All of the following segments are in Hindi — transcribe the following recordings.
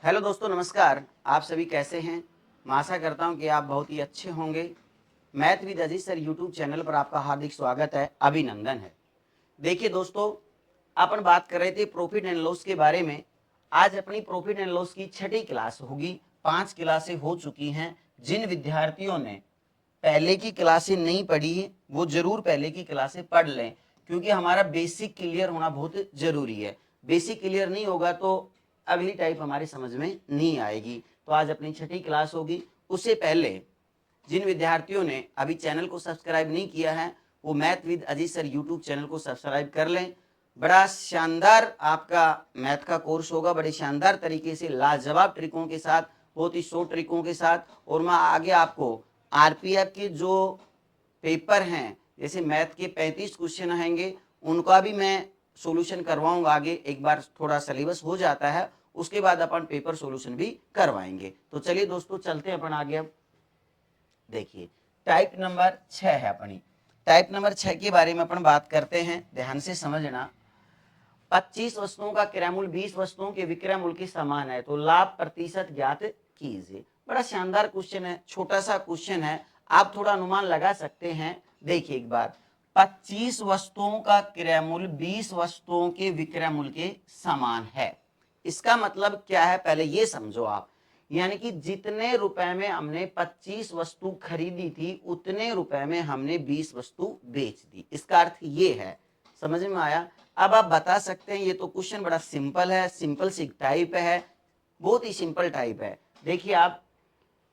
हेलो दोस्तों, नमस्कार। आप सभी कैसे हैं? मैं आशा करता हूं कि आप बहुत ही अच्छे होंगे। Math with Aziz sir YouTube channel पर आपका हार्दिक स्वागत है, अभिनंदन है। देखिए दोस्तों, अपन बात कर रहे थे प्रॉफिट एंड लॉस के बारे में। आज अपनी प्रॉफिट एंड लॉस की छठी क्लास होगी। 5 क्लासें हो चुकी हैं। जिन विद्यार्थियों ने पहले की क्लासें नहीं पढ़ी वो जरूर पहले की क्लासें पढ़ लें, क्योंकि हमारा बेसिक क्लियर होना बहुत जरूरी है। बेसिक क्लियर नहीं होगा तो अगली टाइप हमारी समझ में नहीं आएगी। तो आज अपनी छठी क्लास होगी। उससे पहले जिन विद्यार्थियों ने अभी चैनल को सब्सक्राइब नहीं किया है वो math with Aziz sir YouTube channel को सब्सक्राइब कर लें। बड़ा शानदार आपका मैथ का कोर्स होगा, बड़े शानदार तरीके से लाजवाब ट्रिकों के साथ, बहुत ही शॉर्ट ट्रिकों के साथ। और मैं आगे आपको आरपीएफ के जो पेपर हैं, जैसे मैथ के 35 क्वेश्चन आएंगे, उनका भी मैं सॉल्यूशन करवाऊंगा। आगे एक बार थोड़ा सिलेबस हो जाता है उसके बाद अपन पेपर सॉल्यूशन भी करवाएंगे। तो चलिए दोस्तों, चलते हैं अपन आगे। अब देखिए, टाइप नंबर 6 है अपनी। टाइप नंबर 6 के बारे में अपन बात करते हैं, ध्यान से समझना। 25 वस्तुओं का क्रय मूल्य 20 वस्तुओं के विक्रय मूल्य के समान है, तो लाभ प्रतिशत ज्ञात कीजिए। बड़ा शानदार क्वेश्चन है, छोटा सा क्वेश्चन है, आप थोड़ा अनुमान लगा सकते हैं। देखिए एक बार, 25 वस्तुओं का क्रय मूल्य 20 वस्तुओं के विक्रय मूल्य के समान है। इसका मतलब क्या है, पहले ये समझो आप। यानी कि जितने रुपए में हमने 25 वस्तु खरीदी थी उतने रुपए में हमने 20 वस्तु बेच दी। इसका अर्थ ये है, समझ में आया? अब आप बता सकते हैं, ये तो क्वेश्चन बड़ा सिंपल है, सिंपल सी टाइप है, बहुत ही सिंपल टाइप है। देखिए, आप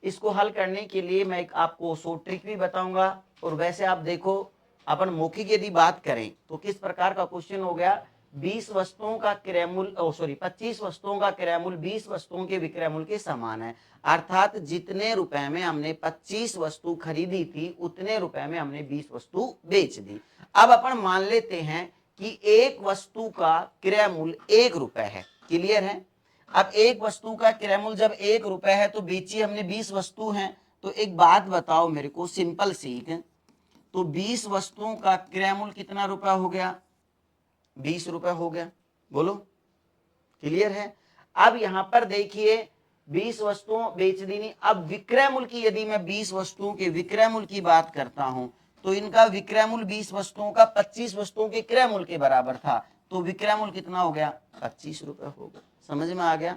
इसको हल करने के लिए मैं एक आपको शॉर्ट ट्रिक भी बताऊंगा। और वैसे आप देखो, अपन मौखिक यदि बात करें तो किस प्रकार का क्वेश्चन हो गया। 20 वस्तुओं का क्रय मूल्य 25 वस्तुओं का क्रय मूल्य 20 वस्तुओं के विक्रय मूल्य के समान है। अर्थात जितने रुपए में हमने 25 वस्तु खरीदी थी उतने रुपए में हमने 20 वस्तु बेच दी। अब अपन मान लेते हैं कि एक वस्तु का क्रय मूल्य 1 रुपए है। क्लियर है? अब एक वस्तु का क्रय मूल्य जब 1 रुपए है तो बेची हमने 20 वस्तु हैं। तो एक बात बताओ मेरे को, सिंपल सीख, तो 20 वस्तुओं का क्रय मूल्य कितना रुपया हो गया? 20 रुपए हो गया। बोलो, क्लियर है? अब यहां पर देखिए, 20 वस्तुओं बेच दी नहीं। अब विक्रय मूल्य की यदि मैं 20 वस्तुओं के विक्रय मूल्य की बात करता हूं तो इनका विक्रय मूल्य 20 वस्तुओं का 25 वस्तुओं के क्रय मूल्य के बराबर था। तो विक्रय मूल्य कितना हो गया? 25 रुपए हो गया। समझ में आ गया?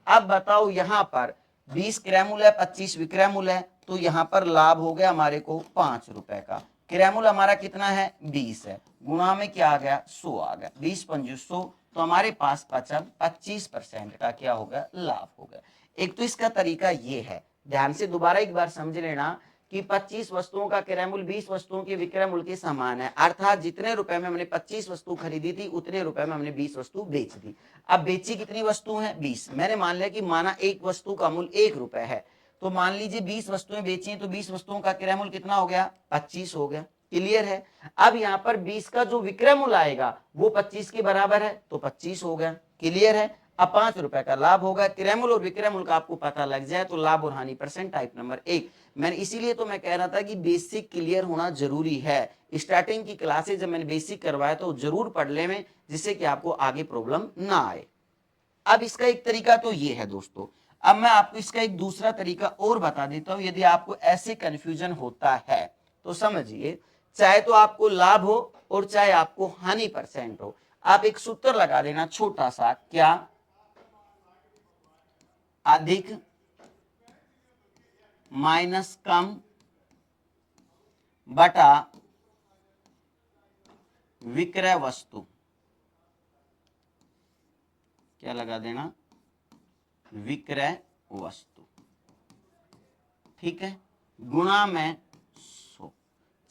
अब बताओ, यहां पर 20 क्रय मूल्य है, 25 विक्रय मूल्य है, तो यहां पर लाभ हो गया हमारे को 5 रुपए का। क्रय मूल्य हमारा कितना है? 20 है, गुणा में क्या आ गया? 100 आ गया। 20 पंजे 100, तो हमारे पास बचा 25% का क्या हो गया? लाभ हो गया। एक तो इसका तरीका ये है, ध्यान से दोबारा एक बार समझ लेना कि 25 वस्तुओं का क्रय मूल्य 20 वस्तुओं के विक्रय मूल्य के समान है। अर्थात जितने रुपए में हमने 25 वस्तु खरीदी थी उतने रुपए में हमने 20 वस्तु बेच दी। अब बेची कितनी वस्तु है? 20। मैंने मान लिया कि माना एक वस्तु का मूल्य 1 रुपए है, तो मान लीजिए 20 वस्तुएं बेची हैं, तो 20 वस्तुओं का क्रय मूल्य कितना हो गया? 25 हो गया। क्लियर है? अब यहां पर 20 का जो विक्रय मूल्य आएगा वो 25 के बराबर है, तो 25 हो गया। क्लियर है? अब 5 रुपए का लाभ होगा। क्रय मूल्य और विक्रय मूल्य का आपको पता लग जाए तो लाभ और हानि परसेंट टाइप नंबर 1। मैंने इसीलिए तो मैं कह रहा था कि बेसिक क्लियर होना जरूरी है। स्टार्टिंग की क्लासेज जब मैंने बेसिक करवाया तो जरूर पढ़ ले में, जिससे कि आपको आगे प्रॉब्लम ना आए। अब इसका एक तरीका तो ये है दोस्तों। अब मैं आपको इसका एक दूसरा तरीका और बता देता हूं, यदि आपको ऐसे कंफ्यूजन होता है तो समझिए, चाहे तो आपको लाभ हो और चाहे आपको हानि परसेंट हो, आप एक सूत्र लगा देना छोटा सा, क्या? अधिक माइनस कम बटा विक्रय वस्तु, क्या लगा देना? विक्रय वस्तु। ठीक है? गुणा में 100।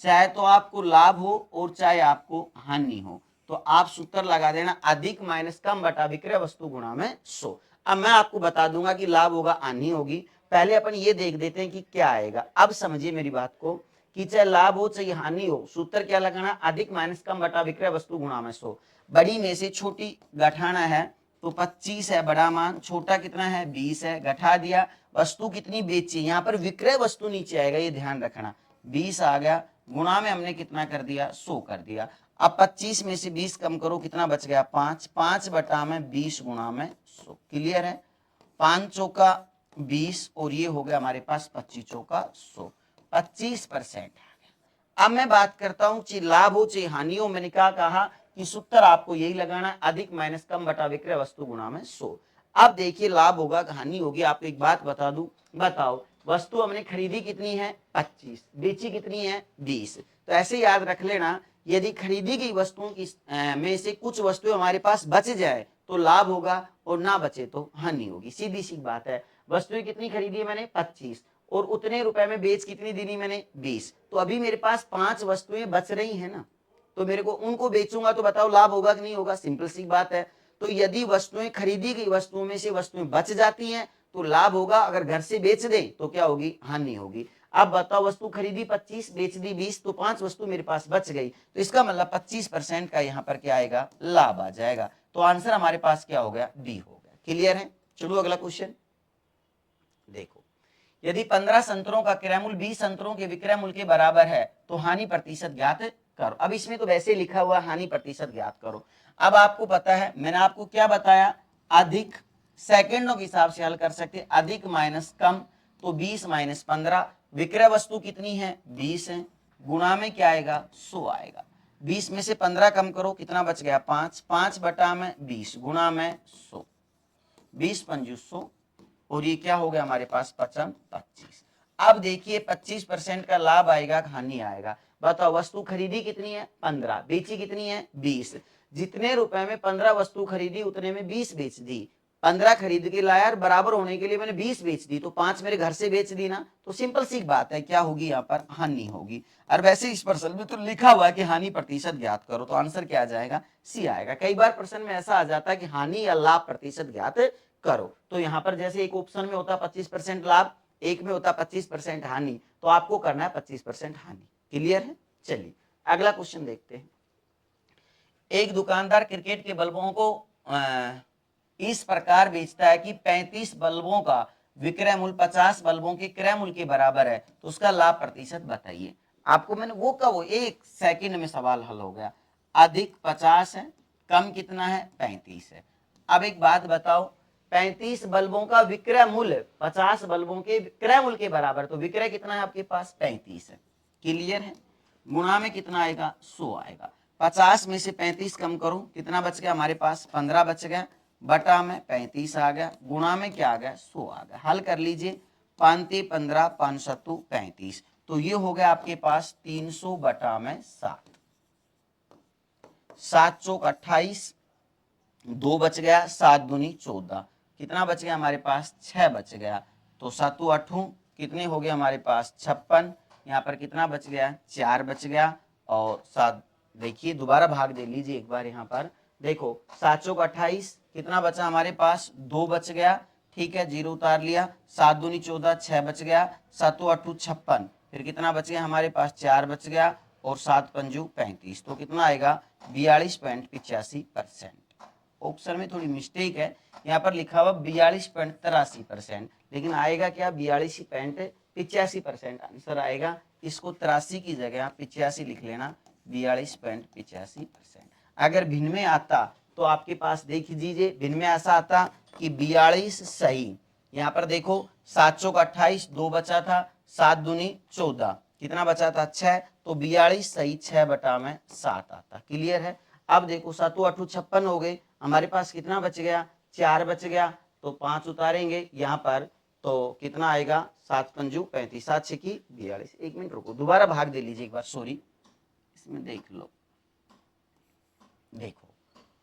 चाहे तो आपको लाभ हो और चाहे आपको हानि हो, तो आप सूत्र लगा देना अधिक माइनस कम बटा विक्रय वस्तु गुणा में 100। अब मैं आपको बता दूंगा कि लाभ होगा हानि होगी। पहले अपन ये देख देते हैं कि क्या आएगा। अब समझिए मेरी बात को, कि चाहे लाभ हो चाहे हानि हो, सूत्र क्या लगाना? अधिक माइनस कम बटा विक्रय वस्तु गुणा में 100। बड़ी में से छोटी घटाना है तो 25 है बड़ा मान, छोटा कितना है? 20 है, घटा दिया। वस्तु कितनी बेची? यहाँ पर विक्रय वस्तु नीचे आएगा, ये ध्यान रखना। 20 आ गया, गुणा में हमने कितना कर दिया? 100 कर दिया। अब 25 में से 20 कम करो, कितना बच गया? 5। 5 बटा में 20 गुणा में 100। क्लियर है? 5 चौका 20 और ये हो गया हमारे पास 25 चौका 100, 25%। अब मैं बात करता हूं चाहे लाभ हो चाहे हानि हो, मैंने क्या कहा कि सूत्र आपको यही लगाना है, अधिक माइनस कम बटा विक्रय वस्तु गुणा में 100। अब देखिए लाभ होगा हानि होगी, आपको एक बात बता दूं, बताओ वस्तु हमने खरीदी कितनी है 25, बेची कितनी है 20। तो ऐसे याद रख लेना, यदि खरीदी गई वस्तुओं की में से कुछ वस्तुएं हमारे पास बच जाए तो लाभ होगा और ना बचे तो हानि होगी, सीधी सी बात है। वस्तुएं कितनी खरीदी है मैंने 25 और उतने रुपए में बेच कितनी दी मैंने 20, तो अभी मेरे पास 5 वस्तुएं बच रही हैं ना, तो मेरे को उनको बेचूंगा तो बताओ लाभ होगा कि नहीं होगा, सिंपल सी बात है। तो यदि वस्तुएं खरीदी गई वस्तुओं में से वस्तुएं बच जाती हैं तो लाभ होगा, अगर घर से बेच दें तो क्या होगी, हानि होगी। अब बताओ वस्तु खरीदी 25 बेच दी 20, तो 5 वस्तु मेरे पास बच गई, तो इसका मतलब 25% का यहाँ पर क्या आएगा, लाभ आ जाएगा। तो आंसर हमारे पास क्या हो गया, डी हो गया। क्लियर है? चलो अगला क्वेश्चन देखो, यदि 15 संतरों का क्रय मूल्य 20 संतरों के विक्रय मूल्य के बराबर है तो हानि प्रतिशत ज्ञात करो। अब इसमें तो वैसे लिखा हुआ हानि प्रतिशत ज्ञात करो। अब आपको पता है मैंने आपको क्या बताया, अधिक सेकंडों के हिसाब से हल कर सकते, अधिक माइनस कम, तो 20 माइनस 15, विक्रय वस्तु कितनी है 20 है, गुणा में क्या आएगा 100 आएगा। 20 में से 15 कम करो, कितना बच गया 5, 5 बटा में 20 गुणा में 100, 20 पंजू 100 और ये क्या हो गया हमारे पास 25। अब देखिए 25% का लाभ आएगा हानि आएगा। बताओ वस्तु खरीदी कितनी है 15, बेची कितनी है 20, जितने रुपए में 15 वस्तु खरीदी उतने में 20 बेच दी। 15 खरीद के लाया और बराबर होने के लिए मैंने 20 बेच दी, तो 5 मेरे घर से बेच दी ना, तो सिंपल सी बात है क्या होगी यहाँ पर, हानि होगी। और वैसे इस प्रश्न में तो लिखा हुआ है कि हानि प्रतिशत ज्ञात करो, तो आंसर क्या आ जाएगा, सी आएगा। कई बार प्रश्न में ऐसा आ जाता है कि हानि या लाभ प्रतिशत ज्ञात करो, तो यहाँ पर जैसे एक ऑप्शन में होता 25% लाभ, एक में होता 25% हानि, तो आपको करना है 25% हानि। क्लियर है? चलिए अगला क्वेश्चन देखते हैं। एक दुकानदार क्रिकेट के बल्बों को इस प्रकार बेचता है कि 35 बल्बों का विक्रय मूल्य 50 बल्बों के क्रय मूल्य के बराबर है, तो उसका लाभ प्रतिशत बताइए। आपको मैंने वो का वो 1 सेकंड में सवाल हल हो गया। अधिक 50 है, कम कितना है 35 है। अब एक बात बताओ, 35 बल्बों का विक्रय मूल्य 50 बल्बों के क्रय मूल्य के बराबर, तो विक्रय कितना है आपके पास 35 है। क्लियर है? गुणा में कितना आएगा 100 आएगा। 50 में से 35 कम करो, कितना बच गया हमारे पास 15 बच गया, बटा में 35 आ गया, गुणा में क्या आ गया 100 आ गया। हल कर लीजिए, 5 15 5 7 35, तो ये हो गया आपके पास 300 बटा में 7, 7 चौक 28, 2 बच गया, 7 दूनी 14, कितना बच गया हमारे पास 6 बच गया, तो 7 8 कितने हो गए हमारे पास 56, यहाँ पर कितना बच गया 4 बच गया, और 7 देखिए दोबारा भाग दे लीजिए एक बार, यहाँ पर देखो 7 चौक 28, कितना बचा हमारे पास 2 बच गया, ठीक है 0 उतार लिया, 7 दूनी 14, 6 बच गया, 7 8 56, फिर कितना बच गया हमारे पास 4 बच गया, और 7 पंजू 35, तो कितना आएगा 42.85%। ऑप्शन में थोड़ी मिस्टेक है, यहाँ पर लिखा हुआ 42.83%, लेकिन आएगा क्या 42.85% आंसर आएगा। इसको 83 की जगह 85 लिख लेना, 42.85%। अगर भिन्न में आता तो आपके पास देख लीजिए, भिन्न में ऐसा आता कि 42 सही, यहाँ पर देखो 7 चौक 28, 2 बचा था, 7 दूनी 14, कितना बचा था 6, तो 42 सही 6 बटा में 7 आता। क्लियर है? अब देखो 7 8 56 हो गए, हमारे पास कितना बच गया 4 बच गया, तो 5 उतारेंगे यहाँ पर, तो कितना आएगा 7 पंजू 35, 7 छकी 42। एक मिनट रुको, दोबारा भाग दे लीजिए एक बार, सॉरी इसमें देख लो, देखो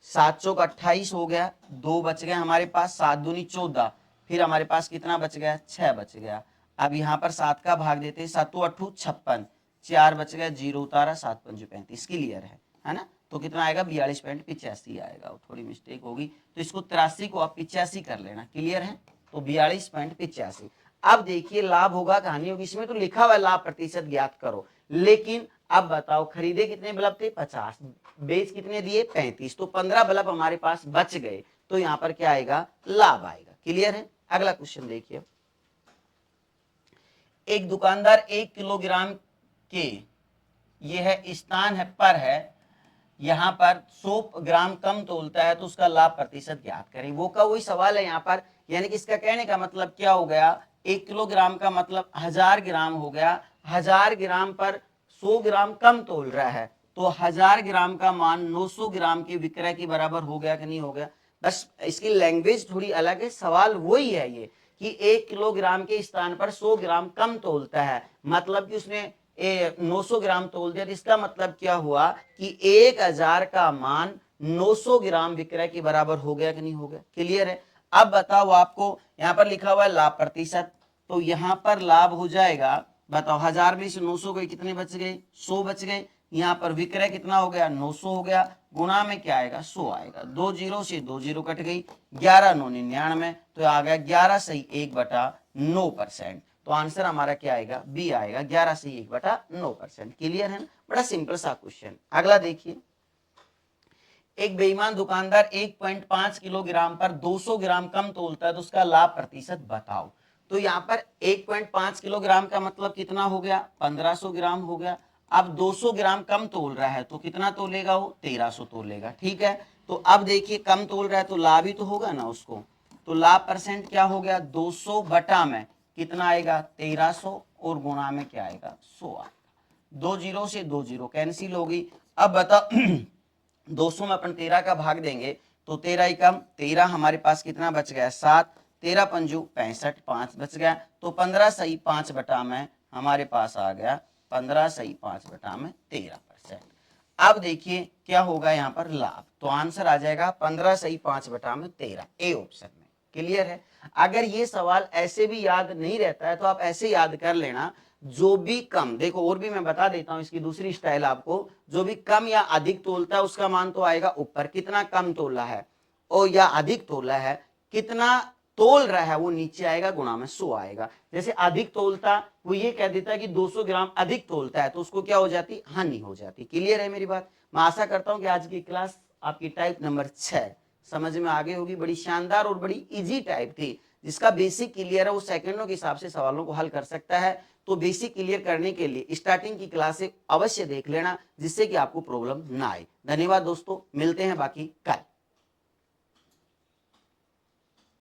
7 चौक 28 हो गया, 2 बच गया हमारे पास, 7 दूनी 14, फिर हमारे पास कितना बच गया 6 बच गया। अब यहाँ पर 7 का भाग देते हैं, 7 8 56, 4 बच गया, 0 उतारा, 7 पंजू 35। क्लियर है ना? तो कितना आएगा 42.85 आएगा, थोड़ी मिस्टेक होगी, तो इसको 83 को आप 85 कर लेना। क्लियर है? तो 42.85। अब देखिए लाभ होगा कहानी होगी, इसमें तो लिखा हुआ लाभ प्रतिशत ज्ञात करो, लेकिन अब बताओ खरीदे कितने बल्ब थे 50, बेच कितने दिए 35, तो 15 बल्ब हमारे पास बच गए, तो यहाँ पर क्या आएगा लाभ आएगा। क्लियर है? अगला क्वेश्चन देखिए, एक दुकानदार 1 किलोग्राम के यह स्थान है पर है यहाँ पर 100 ग्राम कम तोलता है तो उसका लाभ प्रतिशत ज्ञात करें। वो का वही सवाल है यहाँ पर, यानी कि इसका कहने का मतलब क्या हो गया, 1 किलोग्राम का मतलब 1000 ग्राम हो गया। 1000 ग्राम पर 100 ग्राम कम तोल रहा है तो 1000 ग्राम का मान 900 ग्राम के विक्रय के बराबर हो गया कि नहीं हो गया। बस इसकी लैंग्वेज थोड़ी अलग है, सवाल वही है ये कि 1 किलोग्राम के स्थान पर 100 ग्राम कम तोलता है, मतलब कि उसने 900 ग्राम तोल दिया। तो इसका मतलब क्या हुआ कि 1000 का मान 900 ग्राम विक्रय के बराबर हो गया कि नहीं हो गया। क्लियर है। अब बताओ, आपको यहाँ पर लिखा हुआ है लाभ प्रतिशत, तो यहाँ पर लाभ हो जाएगा, बताओ 1000 में से 900 गए, कितने बच गए, 100 बच गए। यहाँ पर विक्रय कितना हो गया, 900 हो गया, गुणा में क्या आएगा, 100 आएगा। 2 जीरो से 2 जीरो कट गई, 11 9 99, तो आ गया 11 सही 1/9%। तो आंसर हमारा क्या आएगा, बी आएगा, 11 सही 1/9%। क्लियर है ना, बड़ा सिंपल सा क्वेश्चन। अगला देखिए, एक बेईमान दुकानदार 1.5 किलोग्राम पर 200 ग्राम कम तोलता है तो उसका लाभ प्रतिशत बताओ। तो यहाँ पर 1.5 किलोग्राम का मतलब कितना हो गया, 1500 ग्राम हो गया। अब 200 ग्राम कम तोल रहा है तो कितना तोलेगा वो, 1300 तोलेगा। ठीक है, तो अब देखिए कम तोल रहा है तो लाभ ही तो होगा ना उसको। तो लाभ परसेंट क्या हो गया, 200 बटा में कितना आएगा, 1300, और गुणा में क्या आएगा, 100 आएगा। 2 जीरो से 2 जीरो कैंसिल होगी। अब बताओ 200 में अपन 13 का भाग देंगे तो 13 ही कम 13, हमारे पास कितना बच गया, 7, 13 पंजू 65, 5 बच गया। तो 15 सही 5 बटा में हमारे पास आ गया 15 सही 5 बटा में 13%। अब देखिए क्या होगा यहाँ पर लाभ, तो आंसर आ जाएगा 15 सही 5 बटा में 13, ए ऑप्शन में। क्लियर है। अगर ये सवाल ऐसे भी याद नहीं रहता है तो आप ऐसे याद कर लेना, जो भी कम, देखो और भी मैं बता देता हूं इसकी दूसरी स्टाइल आपको, जो भी कम या अधिक तोलता है उसका मान तो आएगा ऊपर, कितना कम तोला है और या अधिक तोला है, कितना तोल रहा है वो नीचे आएगा, गुणा में 100 आएगा। जैसे अधिक तोलता, वो ये कह देता है कि 200 ग्राम अधिक तोलता है तो उसको क्या हो जाती, हानि हो जाती। क्लियर है मेरी बात। मैं आशा करता हूं कि आज की क्लास आपकी टाइप नंबर 6 समझ में आ गई होगी। बड़ी शानदार और बड़ी इजी टाइप थी, जिसका बेसिक क्लियर है वो सेकंडों के हिसाब से सवालों को हल कर सकता है। तो बेसिक क्लियर करने के लिए स्टार्टिंग की क्लासें अवश्य देख लेना, जिससे कि आपको प्रॉब्लम ना आए। धन्यवाद दोस्तों, मिलते हैं बाकी कल।